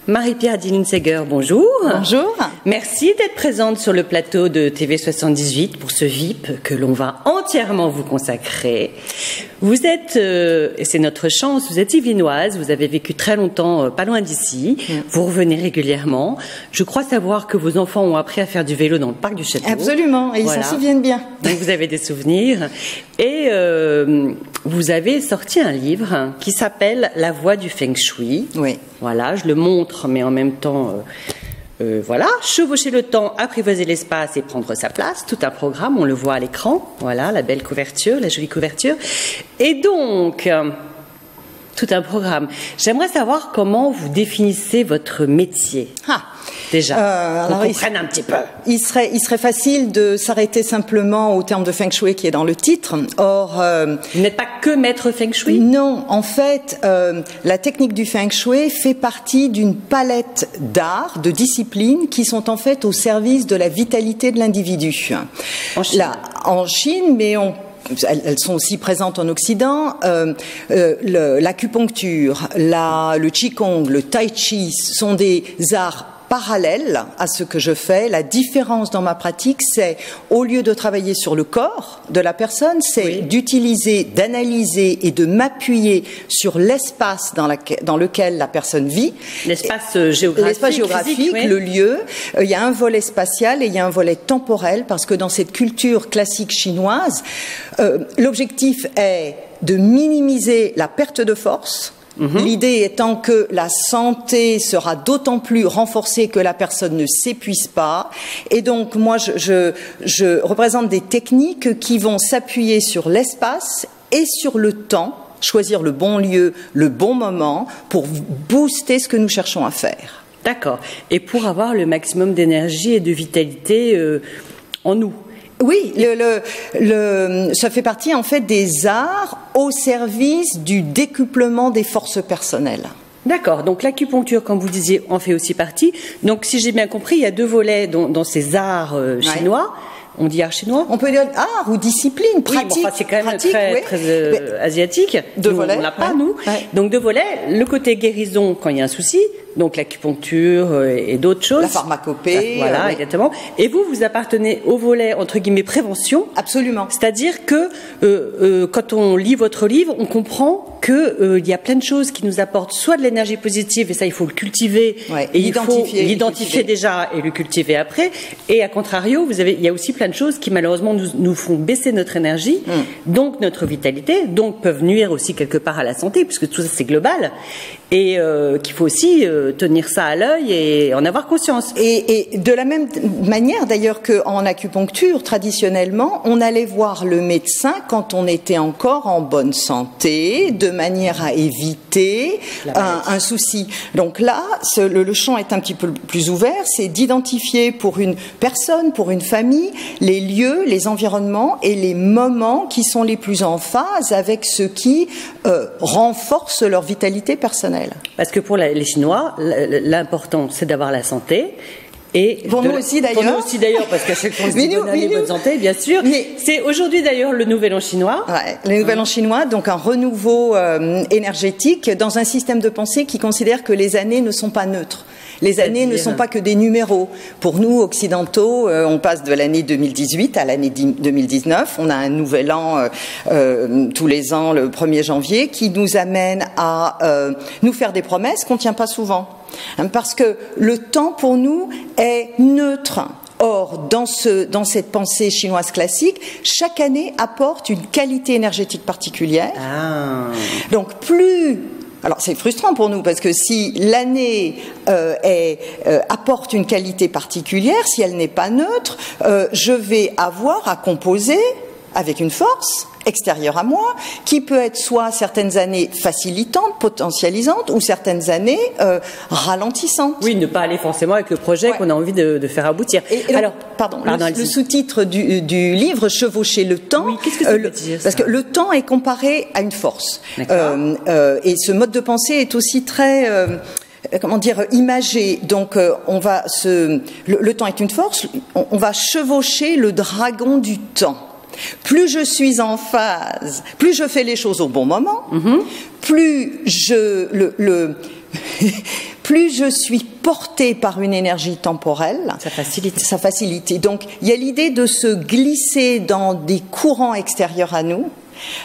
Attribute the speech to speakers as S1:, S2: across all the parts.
S1: Marie-Pierre Dillenseger, bonjour.
S2: Bonjour.
S1: Merci d'être présente sur le plateau de TV78 pour ce VIP que l'on va entièrement vous consacrer. Vous êtes, et c'est notre chance, vous êtes yvelinoise, vous avez vécu très longtemps pas loin d'ici, vous revenez régulièrement. Je crois savoir que vos enfants ont appris à faire du vélo dans le parc du château.
S2: Absolument, et ils s'en souviennent bien.
S1: Donc vous avez des souvenirs. Et vous avez sorti un livre qui s'appelle La voie du Feng Shui.
S2: Oui.
S1: Voilà, je le montre, mais en même temps... voilà, chevaucher le temps, apprivoiser l'espace et prendre sa place, tout un programme, on le voit à l'écran, voilà, la belle couverture, la jolie couverture. Et donc, tout un programme. J'aimerais savoir comment vous définissez votre métier. Déjà, qu'on comprenne un petit peu.
S2: Il serait facile de s'arrêter simplement au terme de Feng Shui qui est dans le titre. Or,
S1: vous n'êtes pas que maître Feng Shui?
S2: Non, en fait, la technique du Feng Shui fait partie d'une palette d'arts, de disciplines qui sont en fait au service de la vitalité de l'individu.
S1: En Chine.
S2: Là, en Chine, mais elles sont aussi présentes en Occident. L'acupuncture, le qigong, le tai chi sont des arts parallèle à ce que je fais. La différence dans ma pratique, c'est au lieu de travailler sur le corps de la personne, c'est d'utiliser, d'analyser et de m'appuyer sur l'espace dans lequel la personne vit.
S1: L'espace géographique.
S2: L'espace géographique, le lieu. Il y a un volet spatial et il y a un volet temporel parce que dans cette culture classique chinoise, l'objectif est de minimiser la perte de force. L'idée étant que la santé sera d'autant plus renforcée que la personne ne s'épuise pas. Et donc, moi, je représente des techniques qui vont s'appuyer sur l'espace et sur le temps, choisir le bon lieu, le bon moment pour booster ce que nous cherchons à faire.
S1: D'accord. Et pour avoir le maximum d'énergie et de vitalité en nous.
S2: Oui, ça fait partie en fait des arts au service du décuplement des forces personnelles.
S1: D'accord, donc l'acupuncture, comme vous disiez, en fait aussi partie. Donc si j'ai bien compris, il y a deux volets dans ces arts chinois. On dit art chinois?
S2: On peut dire art ou discipline, pratique.
S1: Oui, bon, c'est quand même très asiatique.
S2: Deux volets.
S1: On l'a pas, nous. Donc deux volets. Le côté guérison quand il y a un souci, donc l'acupuncture et d'autres choses.
S2: La pharmacopée.
S1: Voilà, exactement. Et vous appartenez au volet, entre guillemets, prévention.
S2: Absolument.
S1: C'est-à-dire que quand on lit votre livre, on comprend qu'il y a plein de choses qui nous apportent soit de l'énergie positive, et ça, il faut le cultiver. Et il faut l'identifier déjà et le cultiver après. Et à contrario, il y a aussi plein de choses qui, malheureusement, nous font baisser notre énergie, donc notre vitalité, donc peuvent nuire aussi quelque part à la santé, puisque tout ça, c'est global. Et qu'il faut aussi tenir ça à l'œil et en avoir conscience.
S2: Et de la même manière d'ailleurs qu'en acupuncture, traditionnellement, on allait voir le médecin quand on était encore en bonne santé, de manière à éviter un souci. Donc là, le champ est un petit peu plus ouvert, c'est d'identifier pour une personne, pour une famille, les lieux, les environnements et les moments qui sont les plus en phase avec ce qui renforce leur vitalité personnelle.
S1: Parce que pour les Chinois, l'important, c'est d'avoir la santé. Et
S2: pour nous aussi d'ailleurs.
S1: Pour nous aussi d'ailleurs, parce qu'à chaque fois on se dit bonne année, bonne santé, bien sûr. C'est aujourd'hui d'ailleurs le Nouvel An chinois.
S2: Le Nouvel An chinois, donc un renouveau énergétique dans un système de pensée qui considère que les années ne sont pas neutres. Les années ne sont pas que des numéros. Pour nous, occidentaux, on passe de l'année 2018 à l'année 2019. On a un nouvel an tous les ans, le 1er janvier, qui nous amène à nous faire des promesses qu'on ne tient pas souvent. Parce que le temps, pour nous, est neutre. Or, dans cette pensée chinoise classique, chaque année apporte une qualité énergétique particulière. Donc, alors c'est frustrant pour nous parce que si l'année apporte une qualité particulière, si elle n'est pas neutre, je vais avoir à composer avec une force extérieure à moi, qui peut être soit certaines années facilitantes, potentialisantes, ou certaines années ralentissantes.
S1: Oui, ne pas aller forcément avec le projet qu'on a envie de faire aboutir.
S2: Alors, le sous-titre du livre, chevaucher le temps.
S1: Oui, qu'est-ce que ça veut dire,
S2: parce que le temps est comparé à une force. Et ce mode de pensée est aussi très... imagé. Donc, le temps est une force. On va chevaucher le dragon du temps. Plus je suis en phase, plus je fais les choses au bon moment, plus plus je suis portée par une énergie temporelle,
S1: ça facilite.
S2: Ça facilite. Et donc, il y a l'idée de se glisser dans des courants extérieurs à nous,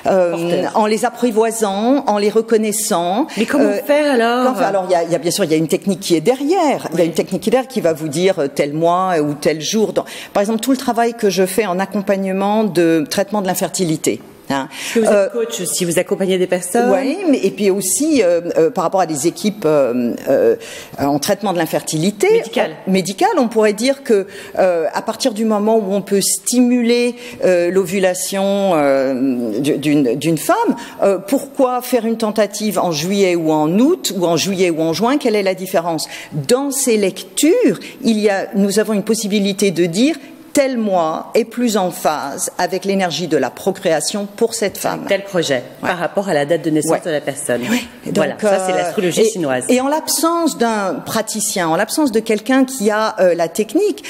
S2: en les apprivoisant, en les reconnaissant.
S1: Mais comment faire alors?
S2: Alors, il y a bien sûr, il y a une technique qui est derrière. Il y a une technique qui est derrière qui va vous dire tel mois ou tel jour. Par exemple, tout le travail que je fais en accompagnement de traitement de l'infertilité.
S1: Vous êtes coach aussi, vous accompagnez des personnes.
S2: Oui, et puis aussi par rapport à des équipes en traitement de l'infertilité médicale, on pourrait dire que à partir du moment où on peut stimuler l'ovulation d'une femme, pourquoi faire une tentative en juillet ou en août ou en juillet ou en juin? Quelle est la différence? Dans ces lectures, nous avons une possibilité de dire tel mois est plus en phase avec l'énergie de la procréation pour cette femme.
S1: Tel projet, par rapport à la date de naissance de la personne. Donc, voilà, ça c'est l'astrologie chinoise.
S2: Et en l'absence d'un praticien, en l'absence de quelqu'un qui a la technique,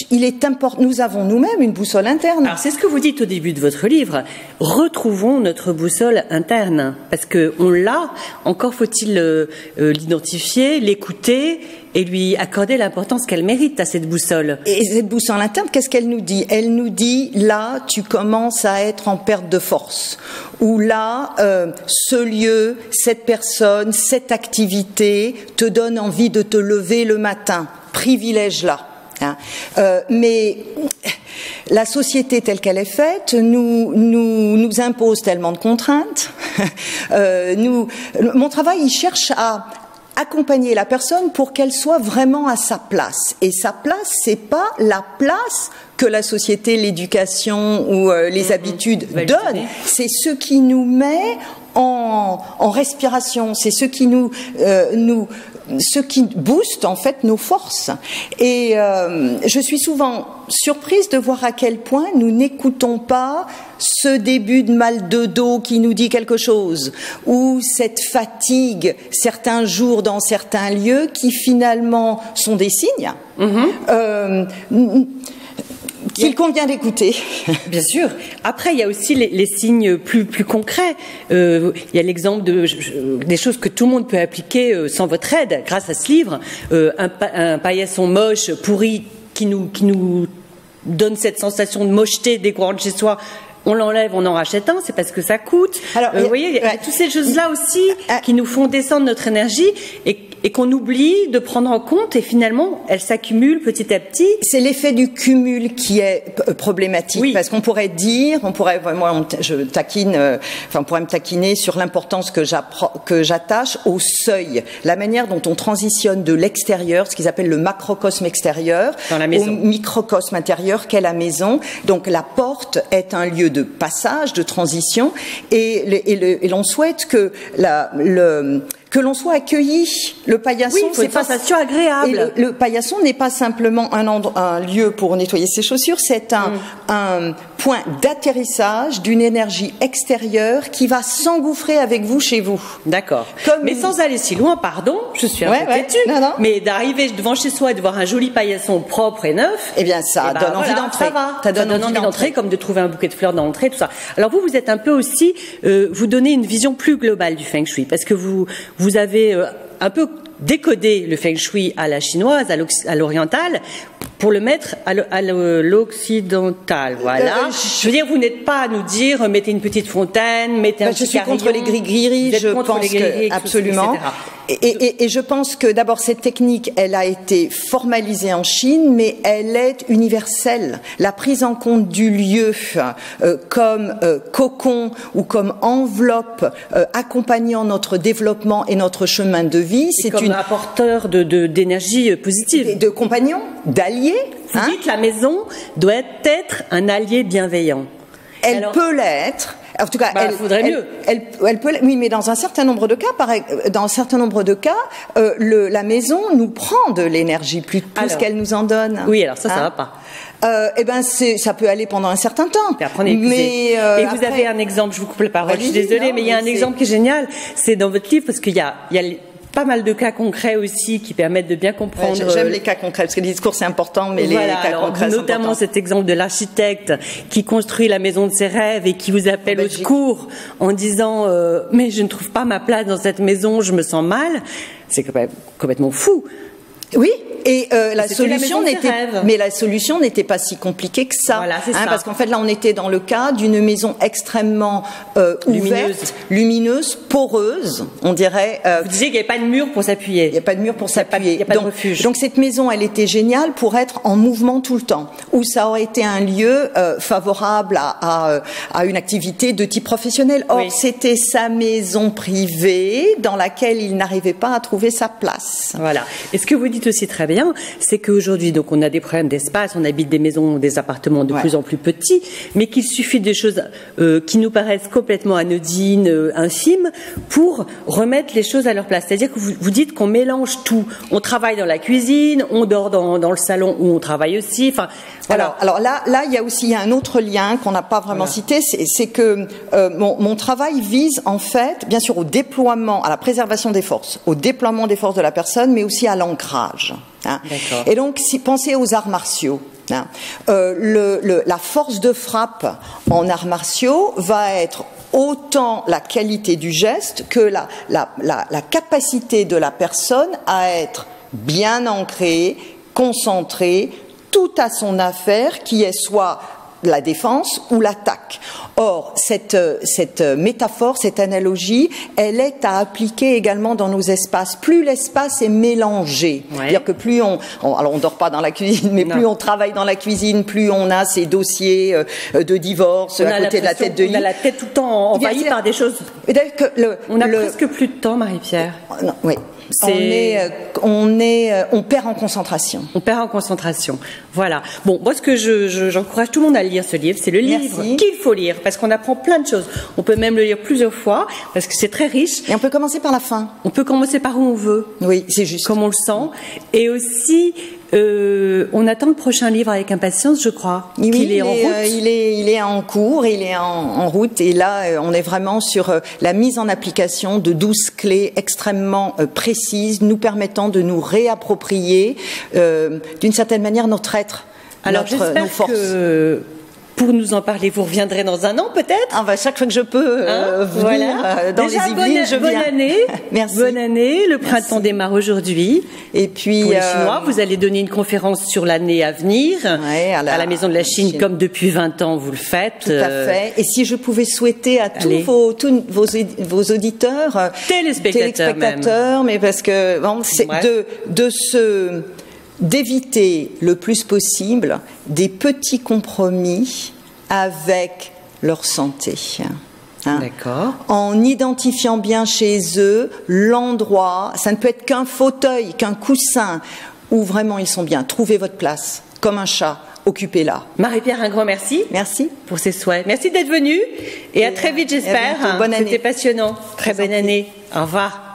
S2: il est important. Nous avons nous-mêmes une boussole interne.
S1: Alors c'est ce que vous dites au début de votre livre. Retrouvons notre boussole interne, parce que on l'a. Encore faut-il l'identifier, l'écouter et lui accorder l'importance qu'elle mérite à cette boussole.
S2: Et cette boussole interne, qu'est-ce qu'elle nous dit? Elle nous dit, là, tu commences à être en perte de force. Ou là, ce lieu, cette personne, cette activité te donne envie de te lever le matin. Privilège-la. Mais la société telle qu'elle est faite nous impose tellement de contraintes. Mon travail, il cherche à accompagner la personne pour qu'elle soit vraiment à sa place. Et sa place, c'est pas la place que la société, l'éducation ou les habitudes donnent. C'est ce qui nous met en respiration. C'est ce qui ce qui booste en fait nos forces. Et je suis souvent surprise de voir à quel point nous n'écoutons pas ce début de mal de dos qui nous dit quelque chose, ou cette fatigue certains jours dans certains lieux qui finalement sont des signes qu'il convient d'écouter.
S1: Bien sûr. Après, il y a aussi les signes plus concrets. Il y a l'exemple des choses que tout le monde peut appliquer sans votre aide, grâce à ce livre. Un paillasson moche, pourri, qui nous donne cette sensation de mocheté dès qu'on rentre chez soi. On l'enlève, on en rachète un, c'est parce que ça coûte. Alors, vous voyez, il y a toutes ces choses-là aussi qui nous font descendre notre énergie et qu'on oublie de prendre en compte, et finalement, elles s'accumulent petit à petit. C'est
S2: l'effet du cumul qui est problématique, parce qu'on pourrait dire, je taquine, on pourrait me taquiner sur l'importance que j'attache au seuil, la manière dont on transitionne de l'extérieur, ce qu'ils appellent le macrocosme extérieur, au microcosme intérieur qu'est la maison. Donc la porte est un lieu de passage, de transition, et l'on souhaite que que l'on soit accueilli. Le paillasson,
S1: c'est une sensation agréable.
S2: Et le paillasson n'est pas simplement un lieu pour nettoyer ses chaussures, c'est un point d'atterrissage d'une énergie extérieure qui va s'engouffrer avec vous chez vous.
S1: D'accord. Mais sans aller si loin, pardon, je suis un peu têtue, mais d'arriver devant chez soi et de voir un joli paillasson propre et neuf,
S2: eh bien ça donne envie d'entrer.
S1: Ça donne envie d'entrer, comme de trouver un bouquet de fleurs dans l'entrée, tout ça. Alors vous êtes un peu aussi, vous donnez une vision plus globale du Feng Shui, parce que vous avez un peu décodé le Feng Shui à la chinoise, à l'orientale, pour le mettre à l'occidental. Voilà. Je veux dire, vous n'êtes pas à nous dire mettez une petite fontaine, mettez un petit carillon.
S2: Je suis contre les gris-gris, je pense que absolument. Et je pense que d'abord cette technique, elle a été formalisée en Chine, mais elle est universelle. La prise en compte du lieu comme cocon ou comme enveloppe accompagnant notre développement et notre chemin de vie,
S1: c'est comme un apporteur d'énergie positive,
S2: de compagnons, d'alliés.
S1: Vous dites la maison doit être un allié bienveillant.
S2: Elle peut l'être. En tout cas,
S1: faudrait mieux.
S2: Elle peut, oui, mais dans un certain nombre de cas, la maison nous prend de l'énergie plus qu'elle nous en donne.
S1: Oui, alors ça va pas.
S2: Ça peut aller pendant un certain temps.
S1: Et après, vous avez un exemple, je vous coupe la parole, je suis désolée, mais il y a un exemple qui est génial, c'est dans votre livre, parce qu'il y a pas mal de cas concrets aussi qui permettent de bien comprendre.
S2: J'aime les cas concrets parce que le discours c'est important, mais les cas concrets sont
S1: notamment
S2: importants.
S1: Cet exemple de l'architecte qui construit la maison de ses rêves et qui vous appelle au secours en disant mais je ne trouve pas ma place dans cette maison, je me sens mal. C'est complètement fou.
S2: Oui, et la solution n'était pas si compliquée que ça,
S1: voilà, ça.
S2: Parce qu'en fait là on était dans le cas d'une maison extrêmement ouverte, lumineuse, poreuse, on dirait.
S1: Vous disiez qu'il n'y avait pas de mur pour s'appuyer.
S2: Il n'y a pas de mur pour s'appuyer.
S1: Il n'y a pas de refuge.
S2: Donc cette maison, elle était géniale pour être en mouvement tout le temps, où ça aurait été un lieu favorable à une activité de type professionnel. Or, c'était sa maison privée dans laquelle il n'arrivait pas à trouver sa place.
S1: Voilà. Et ce que vous dites aussi très bien, c'est qu'aujourd'hui, donc, on a des problèmes d'espace, on habite des maisons, des appartements de plus en plus petits, mais qu'il suffit des choses qui nous paraissent complètement anodines, infimes, pour remettre les choses à leur place. C'est-à-dire que vous dites qu'on mélange tout. On travaille dans la cuisine, on dort dans le salon où on travaille aussi. Enfin, voilà.
S2: Alors là, il y a un autre lien qu'on n'a pas vraiment cité, c'est que mon travail vise en fait, bien sûr, au déploiement, à la préservation des forces, au déploiement des forces de la personne, mais aussi à l'ancrage. Et donc, pensez aux arts martiaux. La force de frappe en arts martiaux va être autant la qualité du geste que la capacité de la personne à être bien ancrée, concentrée, tout à son affaire, qui est soit la défense ou l'attaque. Or, cette métaphore, cette analogie, elle est à appliquer également dans nos espaces. Plus l'espace est mélangé, c'est-à-dire que plus alors on dort pas dans la cuisine, mais plus on travaille dans la cuisine, plus on a ces dossiers de divorce à côté de la tête de lit.
S1: On a la tête tout le temps envahie par des choses. On a presque plus de temps, Marie-Pierre.
S2: Oui. On perd en concentration.
S1: On perd en concentration. Voilà. Bon, moi, ce que j'encourage tout le monde à lire ce livre, c'est le livre qu'il faut lire, parce qu'on apprend plein de choses. On peut même le lire plusieurs fois, parce que c'est très riche.
S2: Et on peut commencer par la fin.
S1: On peut commencer par où on veut.
S2: Oui, c'est juste.
S1: Comme on le sent. Et aussi, on attend le prochain livre avec impatience, je crois.
S2: Oui,
S1: il est en route.
S2: Il est en cours, il est en route. Et là, on est vraiment sur la mise en application de 12 clés extrêmement précises, nous permettant de nous réapproprier d'une certaine manière notre être, nos forces. Que
S1: pour nous en parler, vous reviendrez dans un an peut-être.
S2: Chaque fois que je peux venir dans
S1: déjà,
S2: les Yvelines, je viens.
S1: Bonne année.
S2: Merci.
S1: Bonne année. Le printemps démarre aujourd'hui.
S2: Et puis
S1: pour les Chinois, vous allez donner une conférence sur l'année à venir à la Maison de la Chine, comme depuis 20 ans vous le faites.
S2: Tout à fait. Et si je pouvais souhaiter à tous vos auditeurs, téléspectateurs, mais parce que c'est d'éviter le plus possible des petits compromis avec leur santé.
S1: D'accord.
S2: En identifiant bien chez eux l'endroit, ça ne peut être qu'un fauteuil, qu'un coussin, où vraiment ils sont bien. Trouvez votre place, comme un chat, occupez-la.
S1: Marie-Pierre, un grand merci.
S2: Merci.
S1: Pour ces souhaits. Merci d'être venue et à très vite, j'espère.
S2: Bonne année.
S1: C'était passionnant. Très bonne année. Au revoir.